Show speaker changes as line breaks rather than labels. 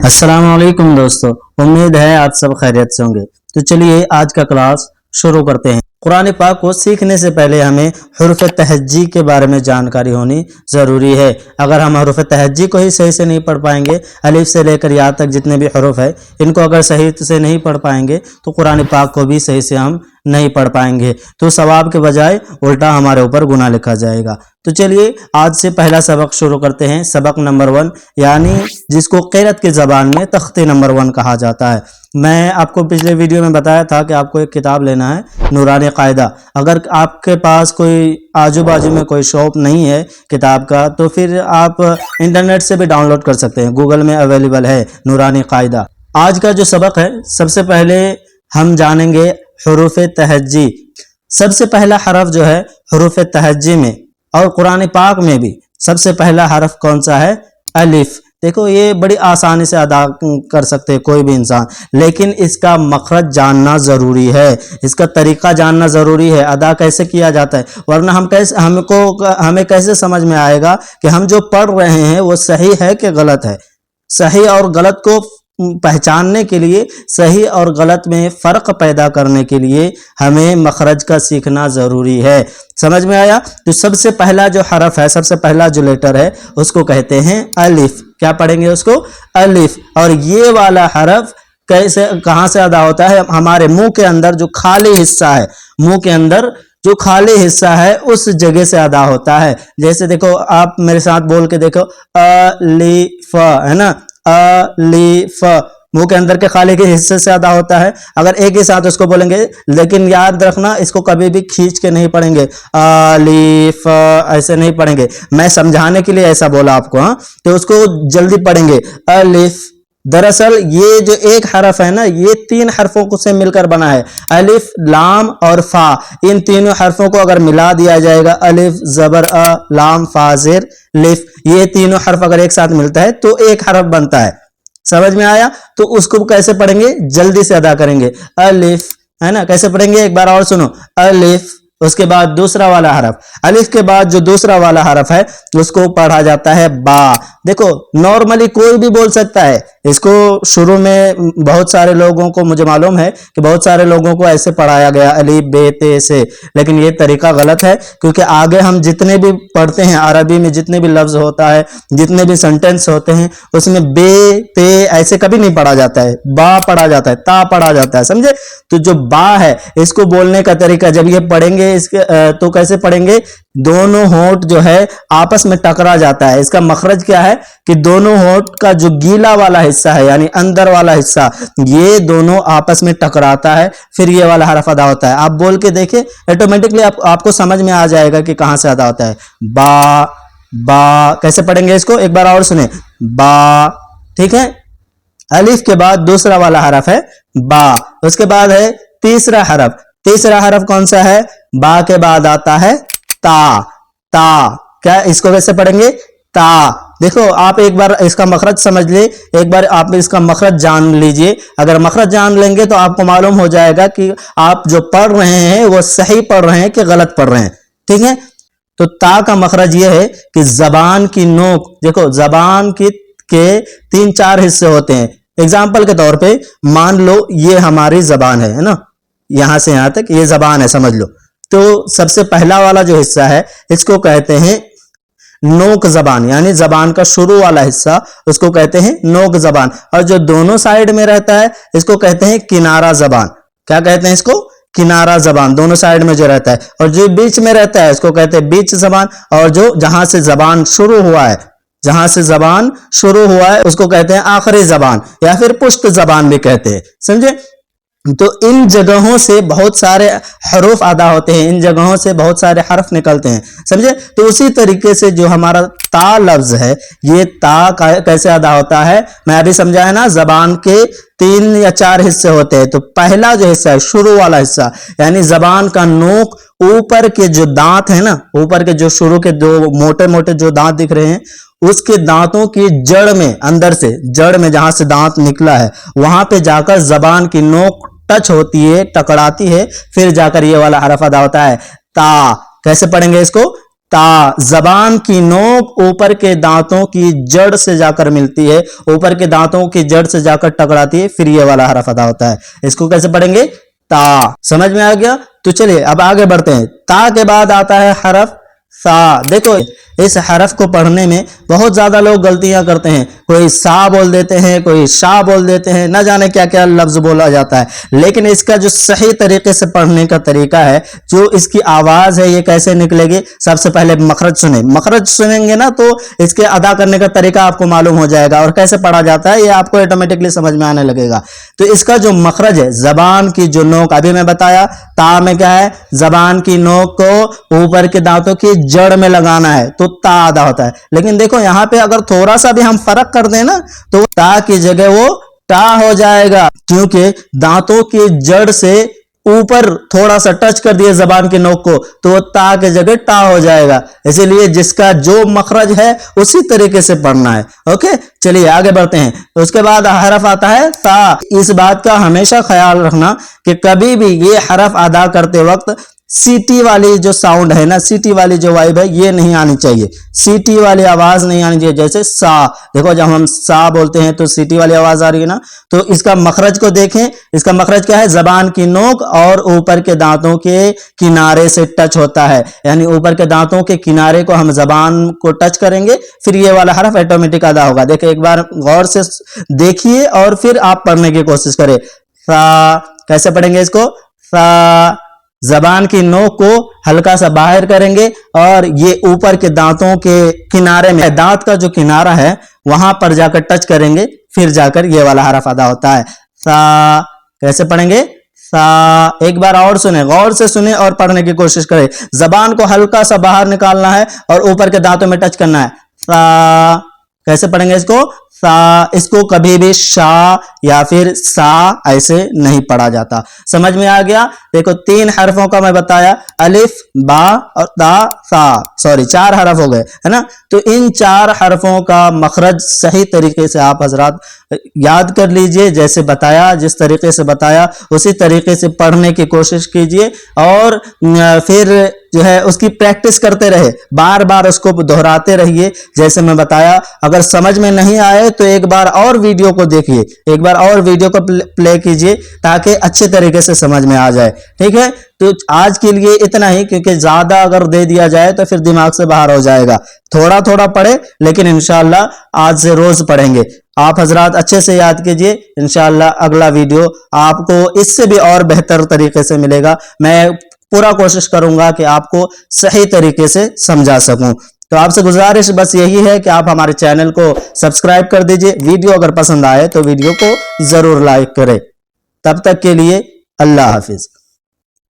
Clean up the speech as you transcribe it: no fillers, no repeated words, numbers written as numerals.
अस्सलाम वालेकुम दोस्तों, उम्मीद है आप सब खैरियत से होंगे। तो चलिए आज का क्लास शुरू करते हैं। कुरान पाक को सीखने से पहले हमें हुरूफ तहज्जी के बारे में जानकारी होनी ज़रूरी है। अगर हम हुरूफ तहज्जी को ही सही से नहीं पढ़ पाएंगे, अलिफ से लेकर या तक जितने भी हुरूफ है इनको अगर सही से नहीं पढ़ पाएंगे तो कुरान पाक को भी सही से हम नहीं पढ़ पाएंगे, तो सवाब के बजाय उल्टा हमारे ऊपर गुनाह लिखा जाएगा। तो चलिए आज से पहला सबक शुरू करते हैं। सबक नंबर 1 यानी जिसको क़िरात की ज़बान में तख्ते नंबर 1 कहा जाता है। मैं आपको पिछले वीडियो में बताया था कि आपको एक किताब लेना है, नूरानी कायदा। अगर आपके पास कोई आजू बाजू में कोई शॉप नहीं है किताब का तो फिर आप इंटरनेट से भी डाउनलोड कर सकते हैं, गूगल में अवेलेबल है नूरानी कायदा। आज का जो सबक है, सबसे पहले हम जानेंगे हुरूफ तहज्जी। सबसे पहला हरफ जो है हुरूफ तहज्जी में और कुरान पाक में भी सबसे पहला हरफ कौन सा है? अलिफ। देखो ये बड़ी आसानी से अदा कर सकते हैं कोई भी इंसान, लेकिन इसका मखरज जानना ज़रूरी है, इसका तरीका जानना ज़रूरी है, अदा कैसे किया जाता है, वरना हमें कैसे समझ में आएगा कि हम जो पढ़ रहे हैं वो सही है कि गलत है। सही और गलत को पहचानने के लिए, सही और गलत में फ़र्क पैदा करने के लिए हमें मखरज का सीखना ज़रूरी है। समझ में आया? तो सबसे पहला जो हरफ है, सबसे पहला जो लेटर है उसको कहते हैं अलिफ। क्या पढ़ेंगे उसको? अलिफ। और ये वाला हरफ कहाँ से अदा होता है? हमारे मुंह के अंदर जो खाली हिस्सा है, मुंह के अंदर जो खाली हिस्सा है उस जगह से अदा होता है। जैसे देखो, आप मेरे साथ बोल के देखो, अलिफ, है ना, अलिफ। मुंह के अंदर के खाली के हिस्से से अदा होता है। अगर एक ही साथ उसको बोलेंगे, लेकिन याद रखना इसको कभी भी खींच के नहीं पढ़ेंगे, अलिफ ऐसे नहीं पढ़ेंगे। मैं समझाने के लिए ऐसा बोला आपको, हाँ, तो उसको जल्दी पढ़ेंगे, अलिफ। दरअसल ये जो एक हरफ है ना, ये 3 हरफों को से मिलकर बना है, अलिफ, लाम और फा। इन तीनों हरफों को अगर मिला दिया जाएगा, अलिफ जबर अ, लाम फा जेर लिफ, ये तीनों हरफ अगर एक साथ मिलता है तो एक हरफ बनता है। समझ में आया? तो उसको कैसे पढ़ेंगे? जल्दी से अदा करेंगे, अलिफ, है ना। कैसे पढ़ेंगे? एक बार और सुनो, अलिफ, उसके बाद दूसरा वाला हरफ, अलिफ के बाद जो दूसरा वाला हरफ है उसको पढ़ा जाता है बा। देखो नॉर्मली कोई भी बोल सकता है इसको। शुरू में बहुत सारे लोगों को, मुझे मालूम है कि बहुत सारे लोगों को ऐसे पढ़ाया गया, अलिफ बे ते से, लेकिन ये तरीका गलत है, क्योंकि आगे हम जितने भी पढ़ते हैं अरबी में, जितने भी लफ्ज होता है, जितने भी सेंटेंस होते हैं, उसमें बे ते ऐसे कभी नहीं पढ़ा जाता है, बा पढ़ा जाता है, ता पढ़ा जाता है। समझे? तो जो बा है इसको बोलने का तरीका, जब ये पढ़ेंगे इसके तो कैसे पढ़ेंगे? दोनों होंठ जो है आपस में टकरा जाता है। इसका मखरज क्या है कि दोनों होंठ का जो गीला वाला हिस्सा है, यानी अंदर वाला हिस्सा, ये दोनों आपस में टकराता है, फिर ये वाला हरफ अदा होता है। आप बोल के देखिए, ऑटोमेटिकली आपको समझ में आ जाएगा कि कहां से अदा होता है। बा बा कैसे पढ़ेंगे इसको? एक बार और सुने, बा। ठीक है, अलिफ के बाद दूसरा वाला हरफ है बा। उसके बाद है तीसरा हरफ। तीसरा हरफ कौन सा है? बा के बाद आता है ता। ता क्या, इसको कैसे पढ़ेंगे? ता। देखो आप एक बार इसका मखरज समझ ले, एक बार आप इसका मखरज जान लीजिए। अगर मखरज जान लेंगे तो आपको मालूम हो जाएगा कि आप जो पढ़ रहे हैं वो सही पढ़ रहे हैं कि गलत पढ़ रहे हैं। ठीक है, तो ता का मखरज ये है कि जबान की नोक, देखो जबान के 3-4 हिस्से होते हैं। एग्जाम्पल के तौर पे मान लो ये हमारी जबान है ना, यहां से यहां तक ये जबान है, समझ लो। तो सबसे पहला वाला जो हिस्सा है इसको कहते हैं नोक जबान, यानी जबान का शुरू वाला हिस्सा, उसको कहते हैं नोक जबान। और जो दोनों साइड में रहता है इसको कहते हैं किनारा जबान। क्या कहते हैं इसको? किनारा जबान, दोनों साइड में जो रहता है। और जो बीच में रहता है उसको कहते हैं बीच जबान। और जो जहां से जबान शुरू हुआ है, जहां से जबान शुरू हुआ है उसको कहते हैं आखिरी जबान, या फिर पुष्ट जबान भी कहते हैं। समझे? तो इन जगहों से बहुत सारे हरूफ अदा होते हैं, इन जगहों से बहुत सारे हरफ निकलते हैं। समझे? तो उसी तरीके से जो हमारा ता लफ्ज है, ये ता कैसे अदा होता है मैं अभी समझाया ना। जबान के 3 या 4 हिस्से होते हैं। तो पहला जो हिस्सा है, शुरू वाला हिस्सा, यानी जबान का नोक, ऊपर के जो दांत है ना, ऊपर के जो शुरू के 2 मोटे मोटे जो दांत दिख रहे हैं, उसके दांतों की जड़ में, अंदर से जड़ में जहां से दांत निकला है वहां पे जाकर जबान की नोक टच होती है, टकराती है, फिर जाकर ये वाला हरफ अदा होता है ता। कैसे पढ़ेंगे इसको? تا زبان کی نوک اوپر کے دانتوں کی جڑ سے جا کر ملتی ہے, اوپر کے دانتوں کی جڑ سے جا کر ٹکراتی ہے, پھر یہ والا حرف ادا ہوتا ہے. اس کو کیسے پڑھیں گے؟ تا. سمجھ میں آ گیا؟ تو چلیے اب آگے بڑھتے ہیں. تا کے بعد آتا ہے حرف سا. دیکھو اس حرف کو پڑھنے میں بہت زیادہ لوگ غلطیاں کرتے ہیں, کوئی سا بول دیتے ہیں, کوئی شا بول دیتے ہیں, نہ جانے کیا کیا لفظ بولا جاتا ہے. لیکن اس کا جو صحیح طریقے سے پڑھنے کا طریقہ ہے, جو اس کی آواز ہے یہ کیسے نکلے گی, سب سے پہلے مخرج سنیں. مخرج سنیں گے نا تو اس کے ادا کرنے کا طریقہ آپ کو معلوم ہو جائے گا, اور کیسے پڑھا جاتا ہے یہ آپ کو آٹومیٹکلی سمجھ میں آنے لگے گا. تو اس کا جو مخرج ہے, زبان کی جو نوک, ابھی میں بتایا تا میں کیا ہے, زبان کی نوک کو اوپر کے دانتوں کی جڑ میں لگانا ہے تو تا ادا ہوتا ہے. لیکن دیکھو یہاں پہ اگر تھوڑا سا بھی ہم فرق کر دیں نا تو تا کی جگہ وہ ٹا ہو جائے گا, کیونکہ دانتوں کی جڑ سے اوپر تھوڑا سا ٹچ کر دیے زبان کی نوک کو تو وہ تا کی جگہ ٹا ہو جائے گا. اسی لیے جس کا جو مخرج ہے اسی طریقے سے پڑھنا ہے. اوکے چلیے آگے بڑھتے ہیں. اس کے بعد حرف آتا ہے تا. اس بات کا ہمیشہ خیال رکھنا کہ کبھی بھی یہ حرف ادا کرتے وقت سیٹی والی جو ساؤنڈ ہے نا, سیٹی والی جو وائب ہے یہ نہیں آنی چاہیے, سیٹی والی آواز نہیں آنی چاہیے. جیسے سا, دیکھو جب ہم سا بولتے ہیں تو سیٹی والی آواز آ رہی ہے نا, تو اس کا مخرج کو دیکھیں. اس کا مخرج کیا ہے, زبان کی نوک اور اوپر کے دانتوں کے کنارے سے ٹچ ہوتا ہے, یعنی اوپر کے دانتوں کے کنارے کو ہم زبان کو ٹچ کریں گے, پھر یہ والا حرف آٹومیٹک ادا ہوگا. دیکھیں ایک بار غور سے دیکھیے اور پھر آپ پڑھنے کی کوشش کریں. سا کیسے پڑھیں گے اس کو؟ سا. زبان کی نوک کو ہلکا سا باہر کریں گے اور یہ اوپر کے دانتوں کے کنارے میں, دانت کا جو کنارہ ہے وہاں پر جا کر ٹچ کریں گے, پھر جا کر یہ والا حرف ادا ہوتا ہے. سا. کیسے پڑھیں گے؟ سا. ایک بار اور سنیں, غور سے سنیں اور پڑھنے کی کوشش کریں. زبان کو ہلکا سا باہر نکالنا ہے اور اوپر کے دانتوں میں ٹچ کرنا ہے. سا. کیسے پڑھیں گے اس کو؟ سا. اس کو کبھی بھی شا یا پھر سا ایسے نہیں پڑھا جاتا. سمجھ میں آ گیا؟ دیکھو 3 حرفوں کا میں بتایا, الف, با اور تا, سا. سوری 4 حرف ہو گئے ہے نا. تو ان 4 حرفوں کا مخرج صحیح طریقے سے آپ حضرات یاد کر لیجئے. جیسے بتایا, جس طریقے سے بتایا اسی طریقے سے پڑھنے کی کوشش کیجئے, اور پھر جو ہے اس کی پریکٹس کرتے رہے, بار بار اس کو دہراتے رہیے. جیسے میں بتایا, اگر سمجھ میں نہیں آئے تو ایک بار اور ویڈیو کو دیکھیے, ایک بار اور ویڈیو کو پلے کیجئے تاکہ اچھے طریقے سے سمجھ میں آ جائے. ٹھیک ہے, تو آج کے لیے اتنا ہی, کیونکہ زیادہ اگر دے دیا جائے تو پھر دماغ سے باہر ہو جائے گا. تھوڑا تھوڑا پڑھے, لیکن انشاءاللہ آج سے روز پڑھیں گے. آپ حضرات اچھے سے یاد کیجئے. انشاءاللہ اگلا ویڈیو آپ کو اس سے بھی اور بہتر طریقے سے ملے گا. میں پورا کوشش کروں گا کہ آپ کو صحیح طریقے سے سمجھا سکوں. تو آپ سے گزارش بس یہی ہے کہ آپ ہمارے چینل کو سبسکرائب کر دیجئے. ویڈیو اگر پسند آئے تو ویڈیو کو ضرور لائک کریں. تب تک کے لیے اللہ حافظ.